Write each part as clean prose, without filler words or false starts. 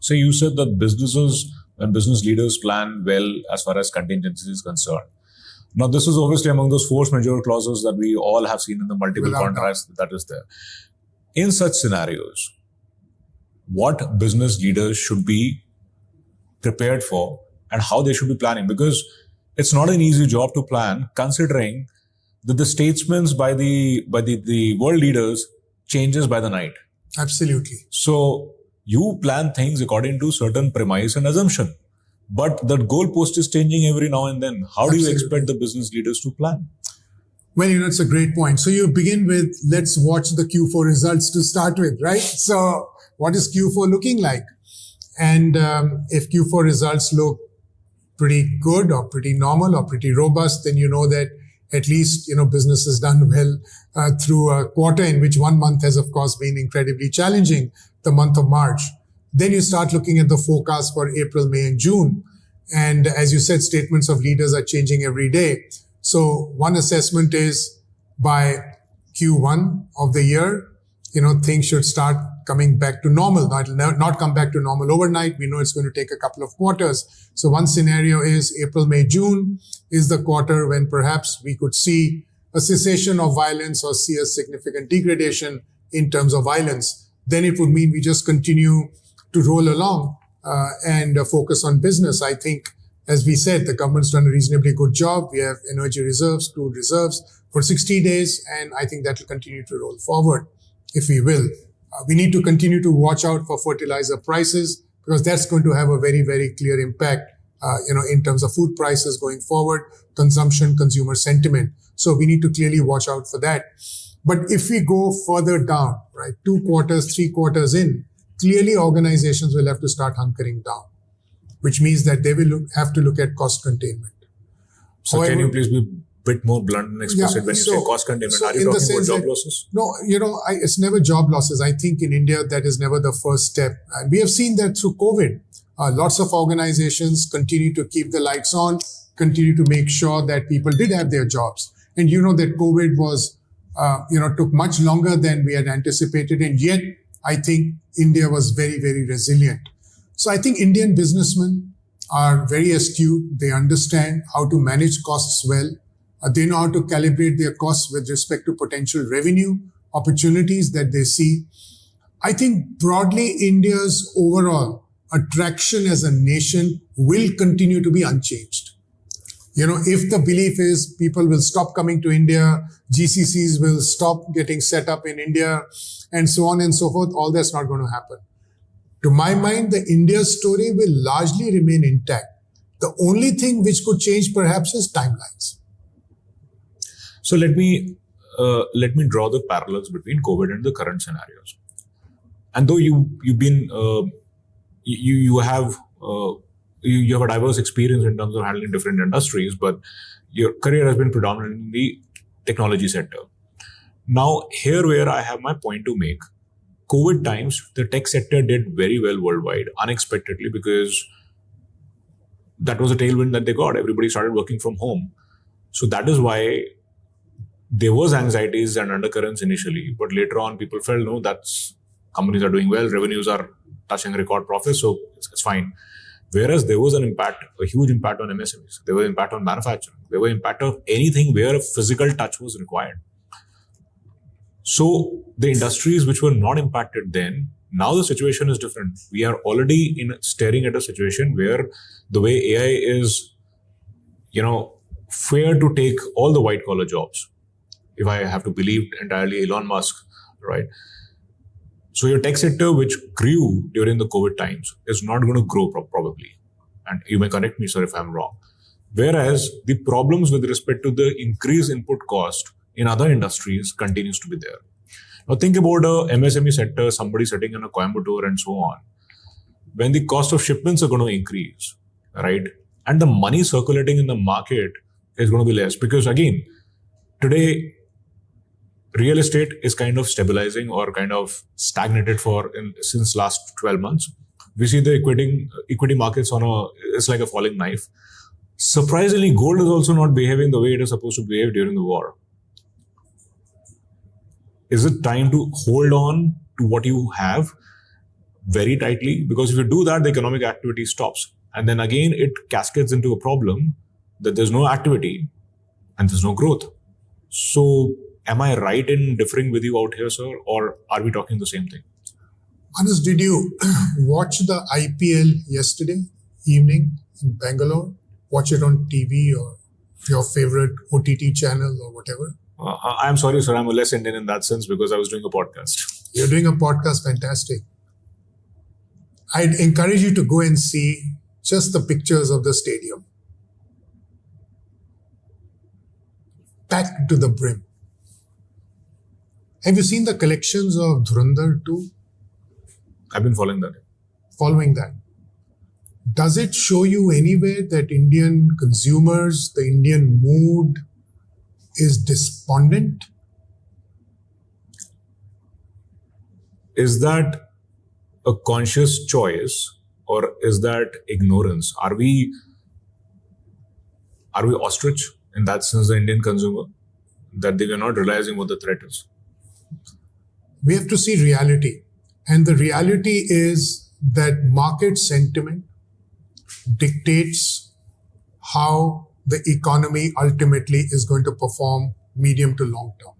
So you said that businesses and business leaders plan well as far as contingency is concerned. Now, this is obviously among those force majeure clauses that we all have seen in the multiple contracts that is there. In such scenarios, what business leaders should be prepared for and how they should be planning? Because it's not an easy job to plan, considering that the statements by the world leaders changes by the night. Absolutely. So you plan things according to certain premise and assumption, but that goalpost is changing every now and then. How do you expect the business leaders to plan? Well, it's a great point. So you begin with, let's watch the Q4 results to start with, right? So what is Q4 looking like? And if Q4 results look pretty good or pretty normal or pretty robust, then you know that at least, business has done well through a quarter in which one month has, of course, been incredibly challenging, the month of March. Then you start looking at the forecast for April, May, and June. And as you said, statements of leaders are changing every day. So one assessment is by Q1 of the year, things should start coming back to normal. Now, it'll not come back to normal overnight. We know it's going to take a couple of quarters. So one scenario is April, May, June is the quarter when perhaps we could see a cessation of violence or see a significant degradation in terms of violence. Then it would mean we just continue to roll along and focus on business. I think, as we said, the government's done a reasonably good job. We have energy reserves, crude reserves for 60 days, and I think that will continue to roll forward if we will. We need to continue to watch out for fertilizer prices, because that's going to have a very, very clear impact, in terms of food prices going forward, consumption, consumer sentiment. So we need to clearly watch out for that. But if we go further down, right, 2 quarters, 3 quarters in, clearly organizations will have to start hunkering down, which means that they will have to look at cost containment. So however, can you please be a bit more blunt and explicit when you say cost containment? Are you talking about job losses? No, it's never job losses. I think in India, that is never the first step. And we have seen that through COVID. Lots of organizations continue to keep the lights on, continue to make sure that people did have their jobs. And that COVID was, took much longer than we had anticipated. And yet, I think India was very, very resilient. So I think Indian businessmen are very astute. They understand how to manage costs well. They know how to calibrate their costs with respect to potential revenue opportunities that they see. I think broadly, India's overall attraction as a nation will continue to be unchanged. If the belief is people will stop coming to India, GCCs will stop getting set up in India, and so on and so forth, all that's not going to happen. To my mind, the India story will largely remain intact. The only thing which could change perhaps is timelines. So let me draw the parallels between COVID and the current scenarios. And though you have a diverse experience in terms of handling different industries, but your career has been predominantly in the technology sector. Now, here where I have my point to make, COVID times, the tech sector did very well worldwide, unexpectedly, because that was a tailwind that they got. Everybody started working from home. So that is why there was anxieties and undercurrents initially, but later on people felt, no, companies are doing well, revenues are touching record profits, so it's fine. Whereas there was a huge impact on MSMEs. There was impact on manufacturing. There was impact of anything where a physical touch was required. So the industries which were not impacted then, now the situation is different. We are already staring at a situation where the way AI is, fair to take all the white collar jobs, if I have to believe entirely Elon Musk, right? So your tech sector, which grew during the COVID times, is not going to grow probably. And you may correct me, sir, if I'm wrong. Whereas the problems with respect to the increased input cost in other industries continues to be there. Now think about a MSME sector, somebody sitting in a Coimbatore and so on. When the cost of shipments are going to increase, right? And the money circulating in the market is going to be less. Because again, today, real estate is kind of stabilizing or kind of stagnated since last 12 months. We see the equity markets it's like a falling knife. Surprisingly, gold is also not behaving the way it is supposed to behave during the war. Is it time to hold on to what you have? very tightly, because if you do that, the economic activity stops. And then again, it cascades into a problem that there's no activity and there's no growth. So am I right in differing with you out here, sir? Or are we talking the same thing? Anas, did you watch the IPL yesterday evening in Bangalore? Watch it on TV or your favorite OTT channel or whatever? I'm sorry, sir. I'm less Indian in that sense because I was doing a podcast. You're doing a podcast, fantastic. I'd encourage you to go and see just the pictures of the stadium. Packed to the brim. Have you seen the collections of Dhurandhar 2? I've been following that. Following that. Does it show you anywhere that Indian consumers, the Indian mood is despondent? Is that a conscious choice or is that ignorance? Are we ostrich in that sense, the Indian consumer, that they were not realizing what the threat is? We have to see reality. And the reality is that market sentiment dictates how the economy ultimately is going to perform medium to long term.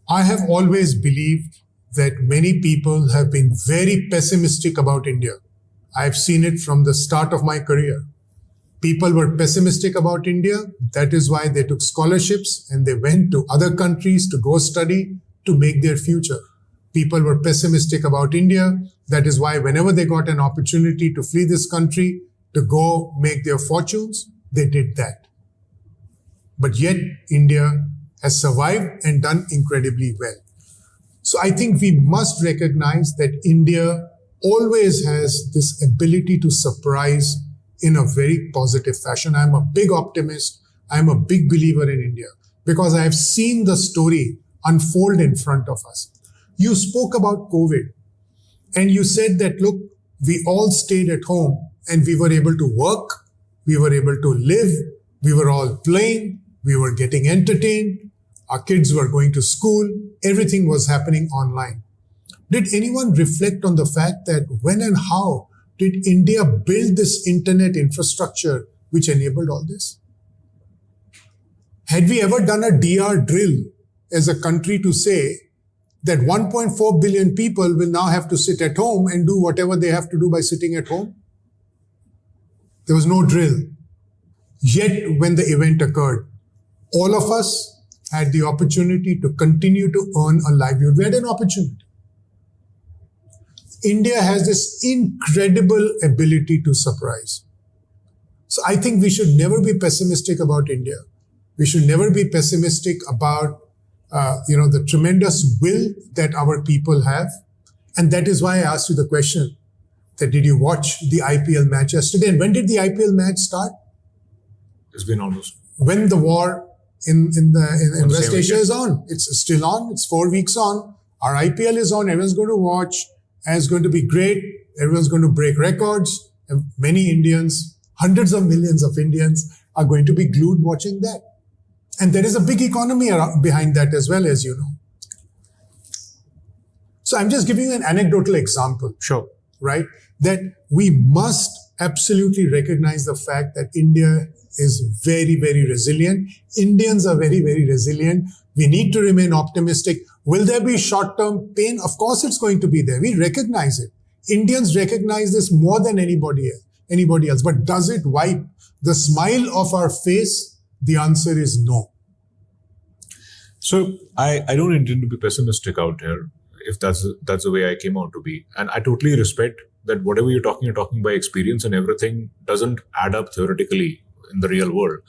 I have always believed that many people have been very pessimistic about India. I've seen it from the start of my career. People were pessimistic about India. That is why they took scholarships and they went to other countries to go study to make their future. People were pessimistic about India. That is why whenever they got an opportunity to flee this country to go make their fortunes, they did that. But yet India has survived and done incredibly well. So I think we must recognize that India always has this ability to surprise in a very positive fashion. I'm a big optimist. I'm a big believer in India because I have seen the story unfold in front of us. You spoke about COVID and you said that, look, we all stayed at home and we were able to work, we were able to live, we were all playing, we were getting entertained, our kids were going to school, everything was happening online. Did anyone reflect on the fact that when and how did India build this internet infrastructure which enabled all this? Had we ever done a DR drill as a country to say that 1.4 billion people will now have to sit at home and do whatever they have to do by sitting at home? There was no drill. Yet when the event occurred, all of us had the opportunity to continue to earn a livelihood. We had an opportunity. India has this incredible ability to surprise. So I think we should never be pessimistic about India. We should never be pessimistic about the tremendous will that our people have. And that is why I asked you the question that did you watch the IPL match yesterday? And when did the IPL match start? It's been almost. When the war in West Asia is on. It's still on. It's 4 weeks on. Our IPL is on. Everyone's going to watch. And it's going to be great. Everyone's going to break records. And many Indians, hundreds of millions of Indians are going to be glued watching that. And there is a big economy behind that as well, as you know. So I'm just giving you an anecdotal example. Sure. Right? That we must absolutely recognize the fact that India is very, very resilient. Indians are very, very resilient. We need to remain optimistic. Will there be short-term pain? Of course it's going to be there. We recognize it. Indians recognize this more than anybody else. But does it wipe the smile off our face? The answer is no. So I don't intend to be pessimistic out here, if that's the way I came out to be. And I totally respect that whatever you're talking by experience and everything doesn't add up theoretically in the real world.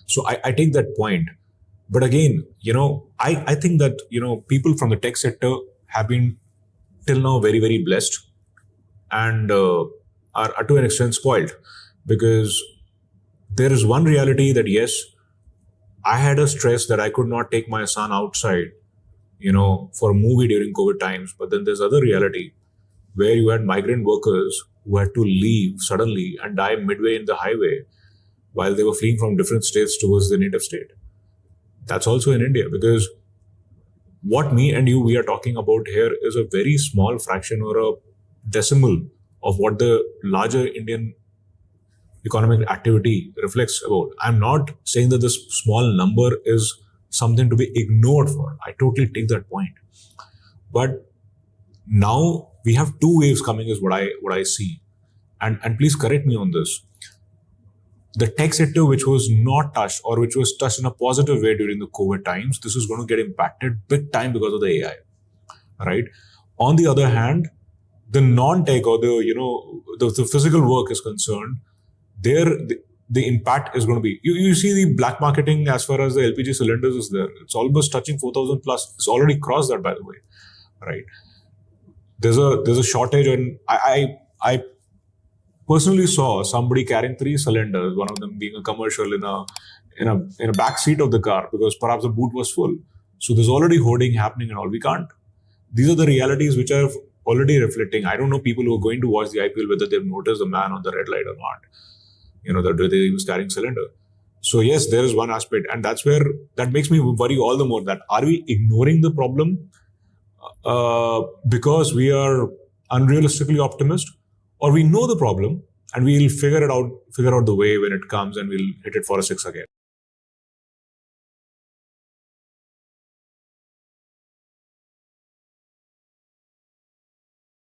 So I take that point. But again, I think that, people from the tech sector have been till now very, very blessed and are to an extent spoiled, because there is one reality that yes, I had a stress that I could not take my son outside, for a movie during COVID times. But then there's other reality where you had migrant workers who had to leave suddenly and die midway in the highway while they were fleeing from different states towards their native state. That's also in India, because what me and you, we are talking about here is a very small fraction or a decimal of what the larger Indian economic activity reflects about. I'm not saying that this small number is something to be ignored for. I totally take that point. But now we have two waves coming is what I see. And please correct me on this. The tech sector, which was not touched or which was touched in a positive way during the COVID times, this is going to get impacted big time because of the AI, right? On the other hand, the non-tech or the physical work is concerned, there the impact is going to be, you see the black marketing as far as the LPG cylinders is there. It's almost touching 4,000 plus. It's already crossed that, by the way, right? There's a shortage, and I personally saw somebody carrying 3 cylinders, one of them being a commercial in a back seat of the car because perhaps the boot was full. So there's already hoarding happening and all. We can't. These are the realities which are already reflecting. I don't know people who are going to watch the IPL whether they've noticed the man on the red light or not. That he was carrying cylinder. So yes, there is one aspect, and that makes me worry all the more. That are we ignoring the problem because we are unrealistically optimistic? Or we know the problem and we'll figure out the way when it comes and we'll hit it for a 6 again.